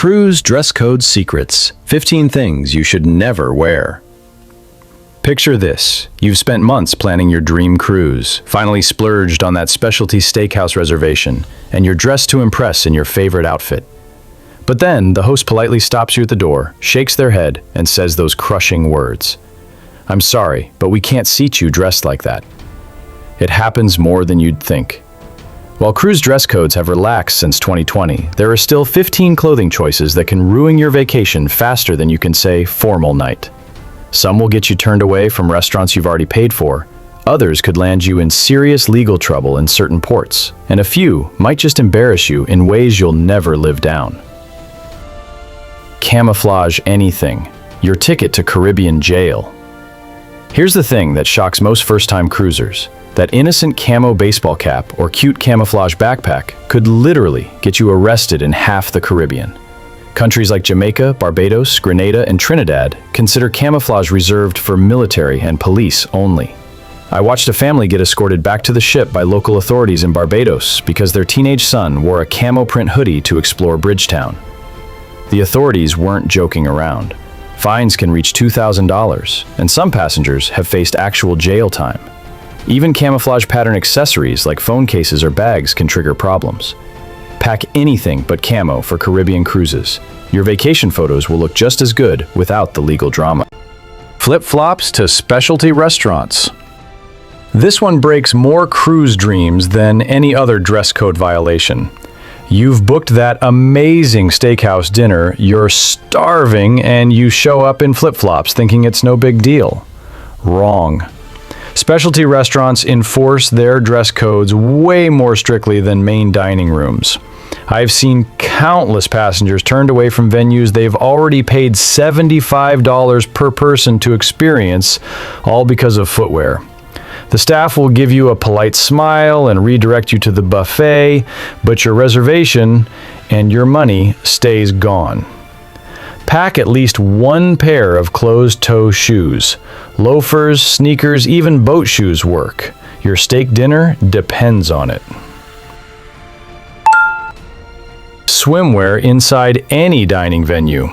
Cruise dress code secrets. 15 things you should never wear. Picture this. You've spent months planning your dream cruise, finally splurged on that specialty steakhouse reservation, and you're dressed to impress in your favorite outfit. But then, the host politely stops you at the door, shakes their head, and says those crushing words. "I'm sorry, but we can't seat you dressed like that." It happens more than you'd think. While cruise dress codes have relaxed since 2020, there are still 15 clothing choices that can ruin your vacation faster than you can say formal night. Some will get you turned away from restaurants you've already paid for. Others could land you in serious legal trouble in certain ports, and a few might just embarrass you in ways you'll never live down. Camouflage anything. Your ticket to Caribbean jail. Here's the thing that shocks most first-time cruisers. That innocent camo baseball cap or cute camouflage backpack could literally get you arrested in half the Caribbean. Countries like Jamaica, Barbados, Grenada, and Trinidad consider camouflage reserved for military and police only. I watched a family get escorted back to the ship by local authorities in Barbados because their teenage son wore a camo print hoodie to explore Bridgetown. The authorities weren't joking around. Fines can reach $2,000, and some passengers have faced actual jail time. Even camouflage pattern accessories like phone cases or bags can trigger problems. Pack anything but camo for Caribbean cruises. Your vacation photos will look just as good without the legal drama. Flip-flops to specialty restaurants. This one breaks more cruise dreams than any other dress code violation. You've booked that amazing steakhouse dinner, you're starving, and you show up in flip-flops thinking it's no big deal. Wrong. Specialty restaurants enforce their dress codes way more strictly than main dining rooms. I've seen countless passengers turned away from venues they've already paid $75 per person to experience, all because of footwear. The staff will give you a polite smile and redirect you to the buffet, but your reservation and your money stays gone. Pack at least one pair of closed-toe shoes. Loafers, sneakers, even boat shoes work. Your steak dinner depends on it. Swimwear inside any dining venue.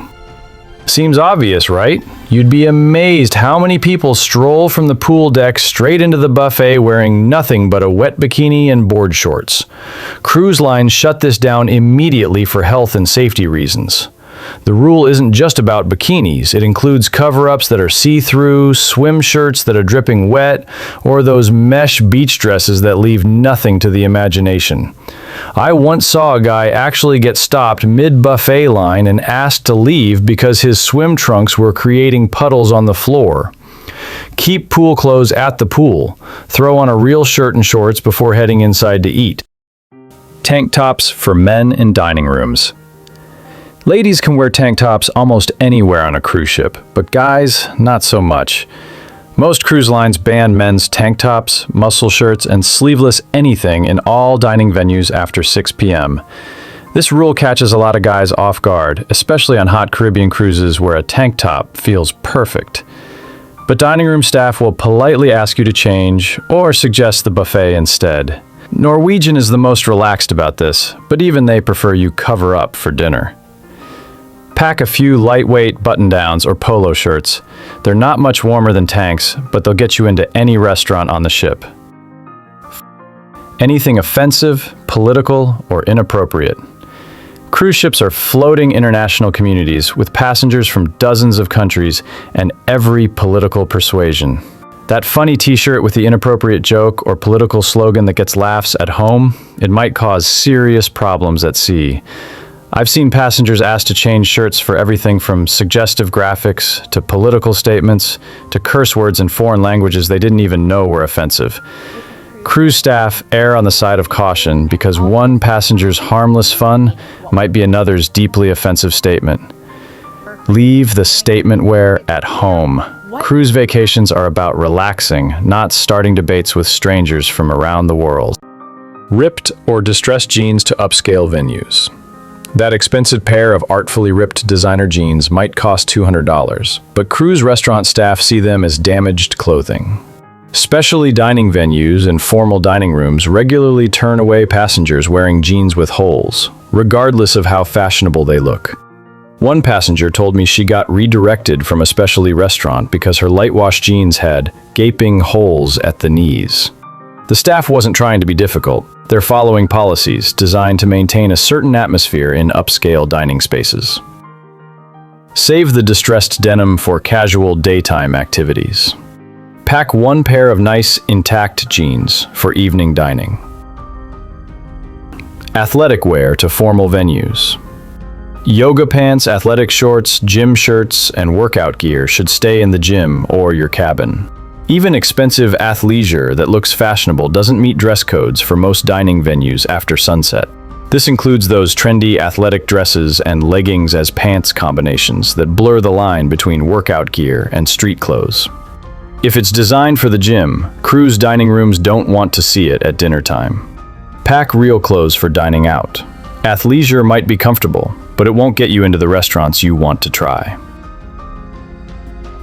Seems obvious, right? You'd be amazed how many people stroll from the pool deck straight into the buffet wearing nothing but a wet bikini and board shorts. Cruise lines shut this down immediately for health and safety reasons. The rule isn't just about bikinis. It includes cover-ups that are see-through, swim shirts that are dripping wet, or those mesh beach dresses that leave nothing to the imagination. I once saw a guy actually get stopped mid-buffet line and asked to leave because his swim trunks were creating puddles on the floor. Keep pool clothes at the pool. Throw on a real shirt and shorts before heading inside to eat. Tank tops for men in dining rooms. Ladies can wear tank tops almost anywhere on a cruise ship, but guys, not so much. Most cruise lines ban men's tank tops, muscle shirts, and sleeveless anything in all dining venues after 6 p.m. This rule catches a lot of guys off guard, especially on hot Caribbean cruises where a tank top feels perfect. But dining room staff will politely ask you to change or suggest the buffet instead. Norwegian is the most relaxed about this, but even they prefer you cover up for dinner. Pack a few lightweight button-downs or polo shirts. They're not much warmer than tanks, but they'll get you into any restaurant on the ship. Anything offensive, political, or inappropriate. Cruise ships are floating international communities with passengers from dozens of countries and every political persuasion. That funny t-shirt with the inappropriate joke or political slogan that gets laughs at home, it might cause serious problems at sea. I've seen passengers asked to change shirts for everything from suggestive graphics to political statements to curse words in foreign languages they didn't even know were offensive. Cruise staff err on the side of caution because one passenger's harmless fun might be another's deeply offensive statement. Leave the statement wear at home. Cruise vacations are about relaxing, not starting debates with strangers from around the world. Ripped or distressed jeans to upscale venues. That expensive pair of artfully ripped designer jeans might cost $200, but cruise restaurant staff see them as damaged clothing. Specialty dining venues and formal dining rooms regularly turn away passengers wearing jeans with holes, regardless of how fashionable they look. One passenger told me she got redirected from a specialty restaurant because her light-wash jeans had gaping holes at the knees. The staff wasn't trying to be difficult. They're following policies designed to maintain a certain atmosphere in upscale dining spaces. Save the distressed denim for casual daytime activities. Pack one pair of nice, intact jeans for evening dining. Athletic wear to formal venues. Yoga pants, athletic shorts, gym shirts, and workout gear should stay in the gym or your cabin. Even expensive athleisure that looks fashionable doesn't meet dress codes for most dining venues after sunset. This includes those trendy athletic dresses and leggings as pants combinations that blur the line between workout gear and street clothes. If it's designed for the gym, cruise dining rooms don't want to see it at dinner time. Pack real clothes for dining out. Athleisure might be comfortable, but it won't get you into the restaurants you want to try.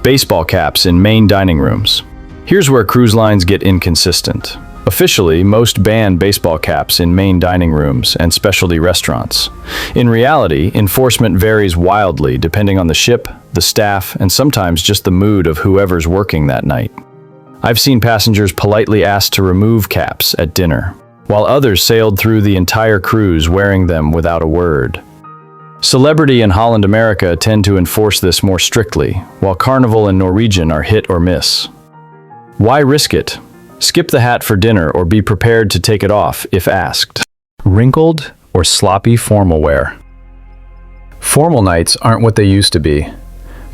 Baseball caps in main dining rooms. Here's where cruise lines get inconsistent. Officially, most ban baseball caps in main dining rooms and specialty restaurants. In reality, enforcement varies wildly depending on the ship, the staff, and sometimes just the mood of whoever's working that night. I've seen passengers politely asked to remove caps at dinner, while others sailed through the entire cruise wearing them without a word. Celebrity and Holland America tend to enforce this more strictly, while Carnival and Norwegian are hit or miss. Why risk it? Skip the hat for dinner or be prepared to take it off if asked. Wrinkled or sloppy formal wear. Formal nights aren't what they used to be,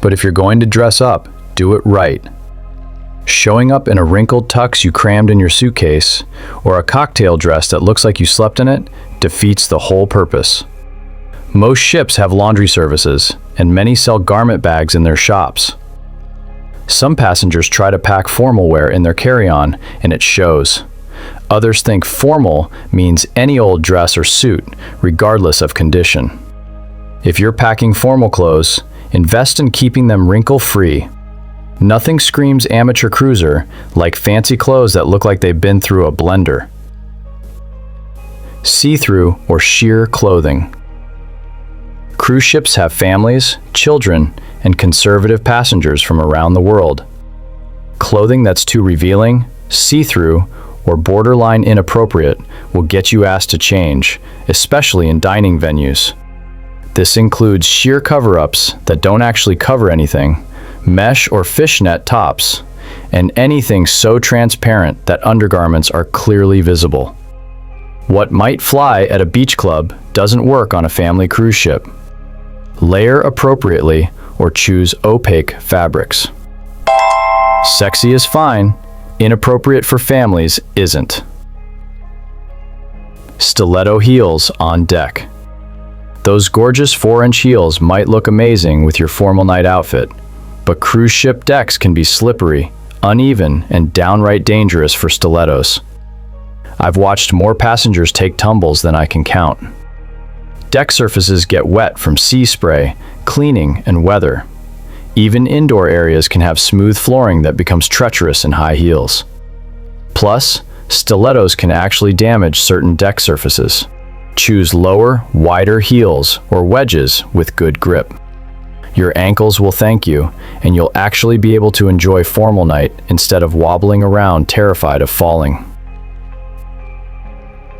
but if you're going to dress up, do it right. Showing up in a wrinkled tux you crammed in your suitcase, or a cocktail dress that looks like you slept in it, defeats the whole purpose. Most ships have laundry services, and many sell garment bags in their shops. Some passengers try to pack formal wear in their carry-on, and it shows. Others think formal means any old dress or suit, regardless of condition. If you're packing formal clothes, invest in keeping them wrinkle-free. Nothing screams amateur cruiser like fancy clothes that look like they've been through a blender. See-through or sheer clothing. Cruise ships have families, children, and conservative passengers from around the world. Clothing that's too revealing, see-through, or borderline inappropriate will get you asked to change, especially in dining venues. This includes sheer cover-ups that don't actually cover anything, mesh or fishnet tops, and anything so transparent that undergarments are clearly visible. What might fly at a beach club doesn't work on a family cruise ship. Layer appropriately or choose opaque fabrics. Sexy is fine, inappropriate for families isn't. Stiletto heels on deck. Those gorgeous 4-inch heels might look amazing with your formal night outfit, but cruise ship decks can be slippery, uneven, and downright dangerous for stilettos. I've watched more passengers take tumbles than I can count. Deck surfaces get wet from sea spray, cleaning, and weather. Even indoor areas can have smooth flooring that becomes treacherous in high heels. Plus, stilettos can actually damage certain deck surfaces. Choose lower, wider heels or wedges with good grip. Your ankles will thank you, and you'll actually be able to enjoy formal night instead of wobbling around terrified of falling.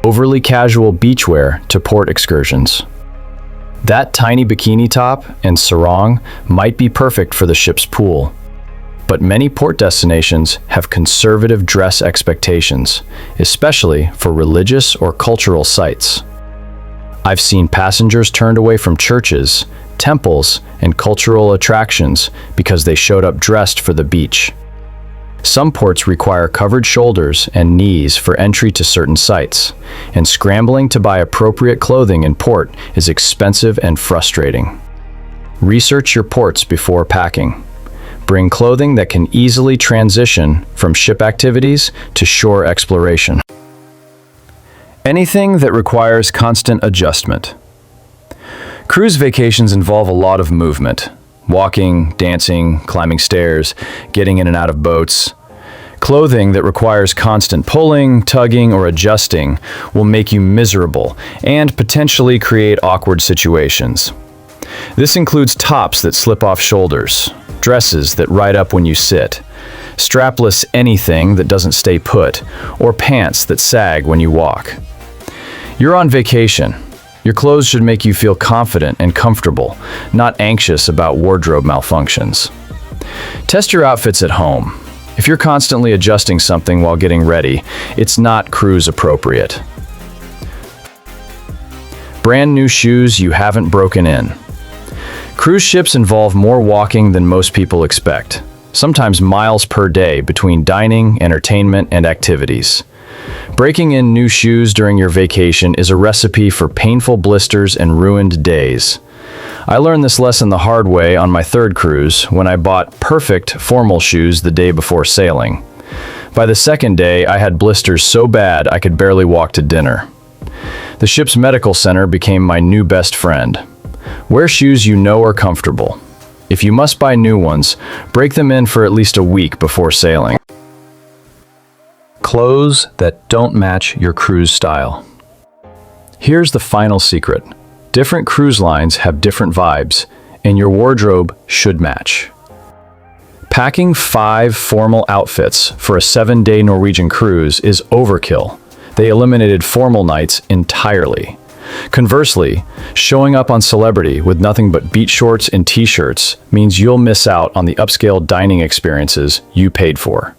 Overly casual beachwear to port excursions. That tiny bikini top and sarong might be perfect for the ship's pool, but many port destinations have conservative dress expectations, especially for religious or cultural sites. I've seen passengers turned away from churches, temples, and cultural attractions because they showed up dressed for the beach. Some ports require covered shoulders and knees for entry to certain sites, and scrambling to buy appropriate clothing in port is expensive and frustrating. Research your ports before packing. Bring clothing that can easily transition from ship activities to shore exploration. Anything that requires constant adjustment. Cruise vacations involve a lot of movement. Walking, dancing, climbing stairs, getting in and out of boats. Clothing that requires constant pulling, tugging, or adjusting will make you miserable and potentially create awkward situations. This includes tops that slip off shoulders, dresses that ride up when you sit, strapless anything that doesn't stay put, or pants that sag when you walk. You're on vacation. Your clothes should make you feel confident and comfortable, not anxious about wardrobe malfunctions. Test your outfits at home. If you're constantly adjusting something while getting ready, it's not cruise appropriate. Brand new shoes you haven't broken in. Cruise ships involve more walking than most people expect, sometimes miles per day between dining, entertainment, and activities. Breaking in new shoes during your vacation is a recipe for painful blisters and ruined days. I learned this lesson the hard way on my third cruise when I bought perfect formal shoes the day before sailing. By the second day, I had blisters so bad I could barely walk to dinner. The ship's medical center became my new best friend. Wear shoes you know are comfortable. If you must buy new ones, break them in for at least a week before sailing. Clothes that don't match your cruise style. Here's the final secret. Different cruise lines have different vibes, and your wardrobe should match. Packing 5 formal outfits for a 7-day Norwegian cruise is overkill. They eliminated formal nights entirely. Conversely, showing up on Celebrity with nothing but beach shorts and t-shirts means you'll miss out on the upscale dining experiences you paid for.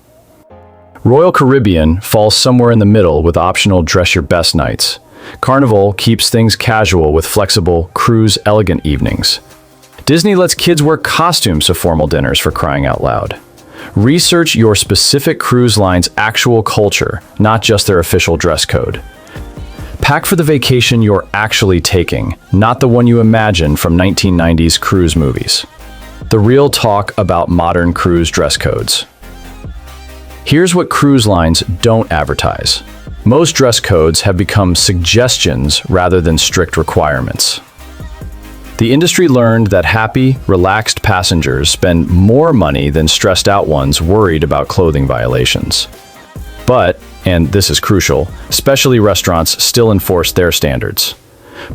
Royal Caribbean falls somewhere in the middle with optional dress your best nights. Carnival keeps things casual with flexible, cruise elegant evenings. Disney lets kids wear costumes to formal dinners, for crying out loud. Research your specific cruise line's actual culture, not just their official dress code. Pack for the vacation you're actually taking, not the one you imagine from 1990s cruise movies. The real talk about modern cruise dress codes. Here's what cruise lines don't advertise. Most dress codes have become suggestions rather than strict requirements. The industry learned that happy, relaxed passengers spend more money than stressed out ones worried about clothing violations. But, and this is crucial, specialty restaurants still enforce their standards.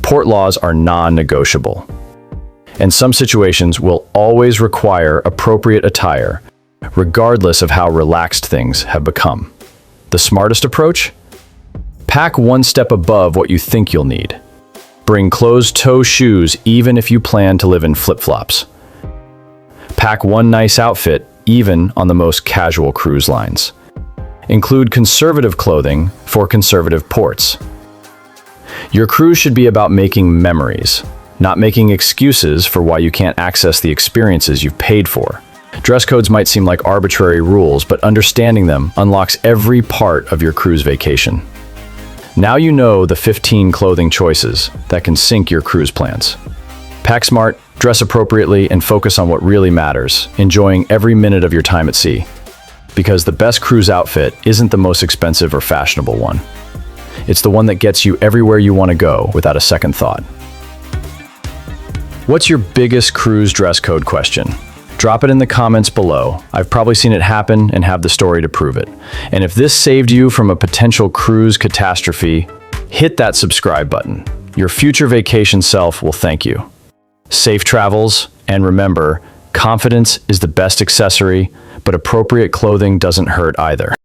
Port laws are non-negotiable. And some situations will always require appropriate attire, regardless of how relaxed things have become. The smartest approach? Pack one step above what you think you'll need. Bring closed-toe shoes even if you plan to live in flip-flops. Pack one nice outfit even on the most casual cruise lines. Include conservative clothing for conservative ports. Your cruise should be about making memories, not making excuses for why you can't access the experiences you've paid for. Dress codes might seem like arbitrary rules, but understanding them unlocks every part of your cruise vacation. Now you know the 15 clothing choices that can sink your cruise plans. Pack smart, dress appropriately, and focus on what really matters, enjoying every minute of your time at sea. Because the best cruise outfit isn't the most expensive or fashionable one. It's the one that gets you everywhere you want to go without a second thought. What's your biggest cruise dress code question? Drop it in the comments below. I've probably seen it happen and have the story to prove it. And if this saved you from a potential cruise catastrophe, hit that subscribe button. Your future vacation self will thank you. Safe travels, and remember, confidence is the best accessory, but appropriate clothing doesn't hurt either.